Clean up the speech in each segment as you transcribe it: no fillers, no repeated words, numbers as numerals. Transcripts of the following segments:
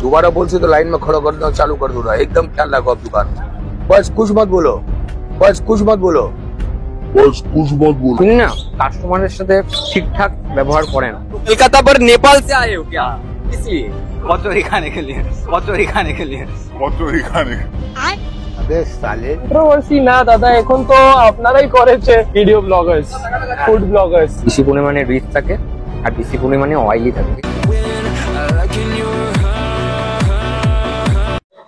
दोबारा बोल से तो लाइन में खड़ा कर दो, चालू कर दूंगा। एकदम ख्याल रखो आप दुकान। बस कुछ मत बोलो, बस कुछ मत बोलो, बस कुछ मत बोलो ना। কাস্টমারের সাথে ঠিকঠাক ব্যবহার করেন। কলকাতা पर नेपाल से आए हो क्या? इसलिए कचौरी खाने के लिए, कचौरी खाने के लिए, कचौरी खाने के लिए। अबे साले কন্ট্রোভার্সি না দাদা, এখন তো আপনারাই করেছে ভিডিও ব্লগার্স, ফুড ব্লগার্স। বেশি পরিমাণে রিচ থাকে আর বেশি পরিমাণে অয়েলি থাকে।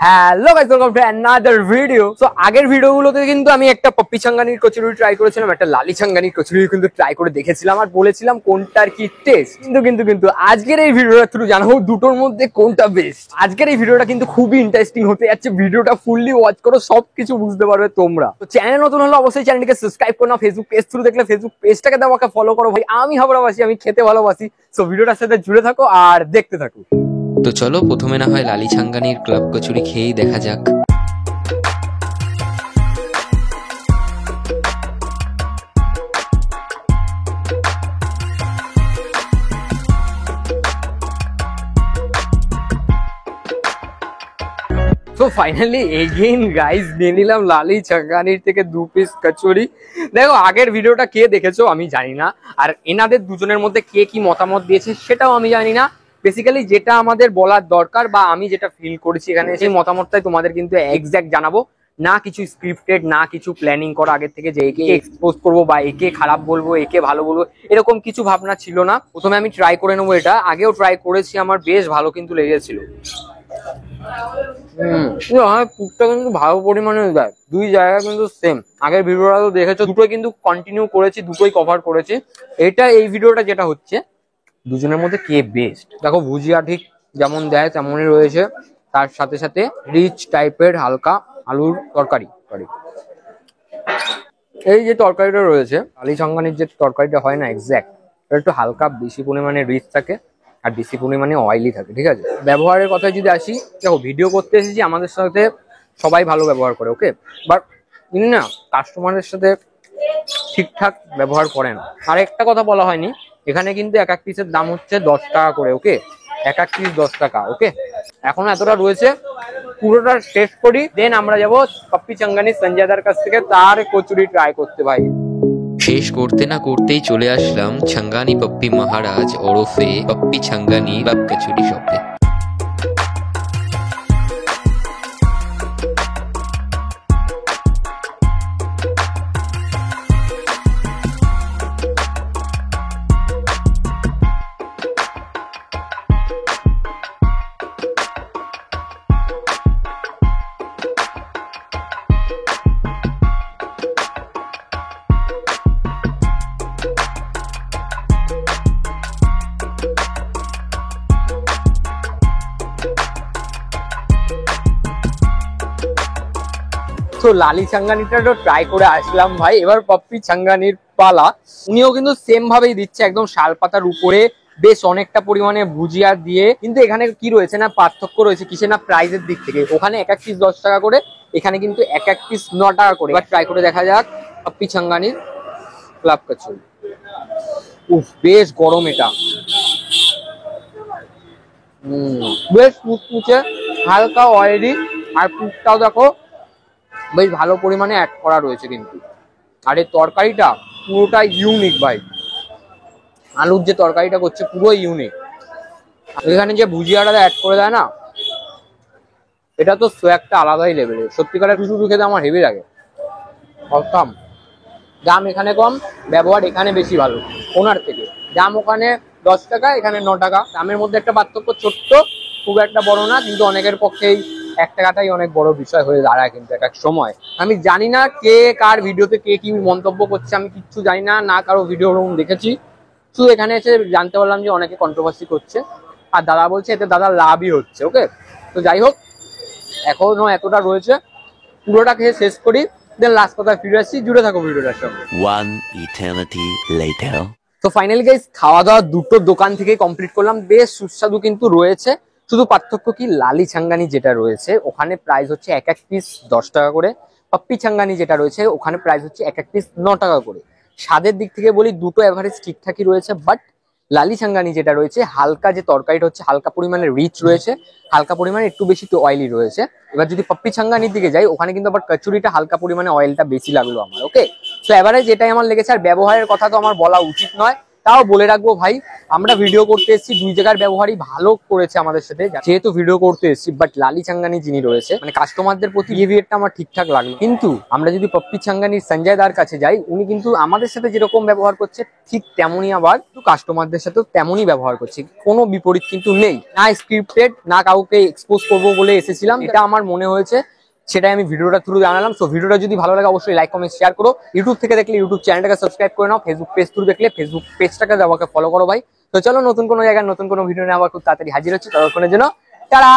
Hello guys, welcome to another video. So আগের ভিডিওগুলোতে কিন্তু আমি একটা পপ্পি চাঙ্গানির কচুরি ট্রাই করেছিলাম, একটা লালি চাঙ্গানির কচুরি কিন্তু ট্রাই করে দেখেছিলাম আর বলেছিলাম কোনটার কি টেস্ট। কিন্তু আজকের এই ভিডিওটা থ্রু জানাবো দুটোর মধ্যে কোনটা বেস্ট। আজকের এই ভিডিওটা কিন্তু খুবই ইন্টারেস্টিং হতে যাচ্ছে। ভিডিওটা ফুললি ওয়াচ করো, সবকিছু বুঝতে পারবে তোমরা। তো চ্যানেল নতুন হলে অবশ্যই চ্যানেলটিকে সাবস্ক্রাইব করো না। ফেসবুক পেজ থ্রু দেখলে ফেসবুক পেজটাকে আমাকে ফলো করো। ভাই আমি হাবড়াবাসী, আমি খেতে ভালোবাসি। সো ভিডিওটার সাথে জুড়ে থাকো আর দেখতে থাকো। তো চলো প্রথমে না হয় লালি ছাঙ্গানির ক্লাব কচুরি খেয়েই দেখা যাক। তো ফাইনালি এগেইন গাইস নিয়ে নিলাম লালি চাঙ্গানির থেকে 2 পিস কচুরি। দেখো আগের ভিডিওটা কে দেখেছো আমি জানি না, আর এনাদের দুজনের মধ্যে কে কি মতামত দিয়েছে সেটাও আমি জানি না। বেসিক্যালি যেটা আমাদের বলার দরকার বা আমি যেটা ফিল করেছি এখানে, সেই মতামতটাই তোমাদের কিন্তু এক্স্যাক্ট জানাবো। না কিছু স্ক্রিপ্টেড, না কিছু প্ল্যানিং করা আগের থেকে যে একে এক্সপোজ করবো বা একে খারাপ বলবো, একে ভালো বলবো, এরকম কিছু ভাবনা ছিল না। প্রথমে আমি ট্রাই করে নেবো এটা। আগেও ট্রাই করেছি, আমার বেশ ভালো কিন্তু লেগেছিল। পুকটা কিন্তু ভালো পরিমাণে দেয়, দুই জায়গা কিন্তু সেম। আগের ভিডিওটা তো দেখেছো, দুটোই কিন্তু কন্টিনিউ করেছি, দুটোই কভার করেছি। এই ভিডিওটা যেটা হচ্ছে দুজনের মধ্যে কে বেস্ট। দেখো ভুজিয়া ঠিক যেমন দেয় তেমনই রয়েছে, তার সাথে সাথে রিচ টাইপের হালকা আলুর তরকারি। এই যে তরকারিটা রয়েছে, লালি চাঙ্গানির যে তরকারিটা হয় না এক্স্যাক্ট, এটা একটু হালকা বেশি পরিমাণে রিচ থাকে আর বেশি পরিমাণে অয়েলি থাকে। ঠিক আছে, ব্যবহারের কথায় যদি আসি, দেখো ভিডিও করতে এসেছি, আমাদের সাথে সবাই ভালো ব্যবহার করে, ওকে, বাট ইনি না কাস্টমারের সাথে ঠিকঠাক ব্যবহার করে না। আর একটা কথা বলা হয়নি, এখানে কিন্তু এক এক পিসের দাম হচ্ছে 10 টাকা করে, ওকে, এক এক পিস 10 টাকা, ওকে। এখনো এতটা রয়েছে, পুরোটা টেস্ট করি, দেন আমরা যাবো পপ্পি চাঙ্গানি সঞ্জয়দার কাছ থেকে তার কচুরি ট্রাই করতে। ভাই শেষ করতে না করতেই চলে আসলাম ছাঙ্গানি পপ্পি মহারাজ ওরফে পপ্পি ছাঙ্গানি ক্লাব কচুরি শপে। তো লালি চাঙ্গানিটা তো ট্রাই করে আসলাম ভাই, এবার পপ্পি চাঙ্গানির পালা। উনিও কিন্তু সেম ভাবেই দিচ্ছে, একদম শাল পাতার উপরে বেশ অনেকটা পরিমাণে ভুজিয়া দিয়ে। কিন্তু এখানে কি রয়েছে না, পার্থক্য রয়েছে কিসে না, প্রাইসের দিক থেকে। ওখানে এক এক পিস 10 টাকা করে, এখানে কিন্তু এক এক পিস 9 টাকা করে। এবার ট্রাই করে দেখা যাক পপ্পি চাঙ্গানির ক্লাব কচুরি। উফ বেশ গরম এটা, বেশ মুচমুচে, হালকা অয়েলি, আর পুরটাও দেখো বেশ ভালো পরিমাণে অ্যাড করা রয়েছে কিন্তু। আর এই তরকারিটা পুরোটাই ইউনিক ভাই, আলুর যে তরকারিটা করছে পুরো ইউনিক। এখানে যে ভুজিয়াটা অ্যাড করে দেয় না, এটা তো একটা আলাদাই লেভেলের। সত্যিকারের শুধু খেতে আমার হেভি লাগে। অসাম। দাম এখানে কম, ব্যবহার এখানে বেশি ভালো ওনার থেকে। দাম ওখানে 10 টাকা, এখানে 9 টাকা। দামের মধ্যে একটা পার্থক্য ছোট্ট, খুব একটা বড় না, কিন্তু অনেকের পক্ষেই 1 টাকাটাই অনেক বড় বিষয় হয়ে দাঁড়ায় কিন্তু এক এক সময়। আমি জানি না কে কার ভিডিওতে কে কি মন্তব্য করছে, আমি কিচ্ছু জানি না, না কারো ভিডিও দেখেছি। শুধু এখানে এসে জানতে পারলাম যে অনেকে কন্ট্রোভার্সি করছে, আর দাদা বলছে এতে দাদা লাভই হচ্ছে, ওকে। তো যাই হোক, এখনো এতটা রয়েছে, পুরোটা খেয়ে শেষ করি, দেন লাস্ট কথা ফিরে আসছি। জুড়ে থাকো ভিডিওটার সঙ্গে। One eternity later. তো ফাইনালি গাইস খাওয়া দাওয়া দুটো দোকান থেকে কমপ্লিট করলাম, বেশ সুস্বাদু কিন্তু রয়েছে। শুধু পার্থক্য কি, লালি চাঙ্গানি যেটা রয়েছে ওখানে প্রাইস হচ্ছে এক এক পিস 10 টাকা করে, পপ্পি চাঙ্গানি যেটা রয়েছে ওখানে প্রাইস হচ্ছে এক এক পিস 9 টাকা করে। স্বাদের দিক থেকে বলি দুটো এভারেজ ঠিকঠাকই রয়েছে, বাট লালি ছাঙ্গানি যেটা রয়েছে হালকা যে তরকারিটা হচ্ছে হালকা পরিমাণে রিচ রয়েছে, হালকা পরিমাণে একটু বেশি অয়েলি রয়েছে। এবার যদি পাপ্পি ছাঙ্গানির দিকে যাই ওখানে কিন্তু আবার কচুরিটা হালকা পরিমাণে অয়েলটা বেশি লাগলো আমার। ওকে, তো এবারে যেটাই আমার লেগেছে, আর ব্যবহারের কথা তো আমার বলা উচিত নয়, তাও বলে রাখবো ভাই, আমরা ভিডিও করতে এসেছি, দুই জায়গার ব্যবহারই ভালো করেছে আমাদের সাথে, যেহেতু ভিডিও করতে এসেছি। বাট লালি ছাঙ্গানি যিনি রয়েছে মানে কাস্টমারদের প্রতি বিহেভিয়ারটা আমার ঠিকঠাক লাগলো। কিন্তু আমরা যদি পাপ্পি ছাঙ্গানির সঞ্জয় দার কাছে যাই, উনি কিন্তু আমাদের সাথে যেরকম ব্যবহার করছে ঠিক তেমনই আবার কাস্টমারদের সাথেও তেমনই ব্যবহার করছে, কোনো বিপরীত কিন্তু নেই। না স্ক্রিপ্টেড, না কাউকে এক্সপোজ করবো বলে এসেছিলাম, এটা আমার মনে হয়েছে, সেটাই আমি ভিডিওটা থ্রু জানালাম। সো ভিডিওটা যদি ভালো লাগে অবশ্যই লাইক কমেন্ট শেয়ার করো। ইউটিউব থেকে দেখলে ইউটিউব চ্যানেলটাকে সাবস্ক্রাইব করে নাও, ফেসবুক পেজ থ্রু দেখলে ফেসবুক পেজটাকে আমাকে ফলো করো ভাই। তো চলো নতুন কোনো জায়গায় নতুন কোনো ভিডিও নিয়ে আবার খুব তাড়াতাড়ি হাজির হচ্ছে, ততক্ষণের জন্য টাটা।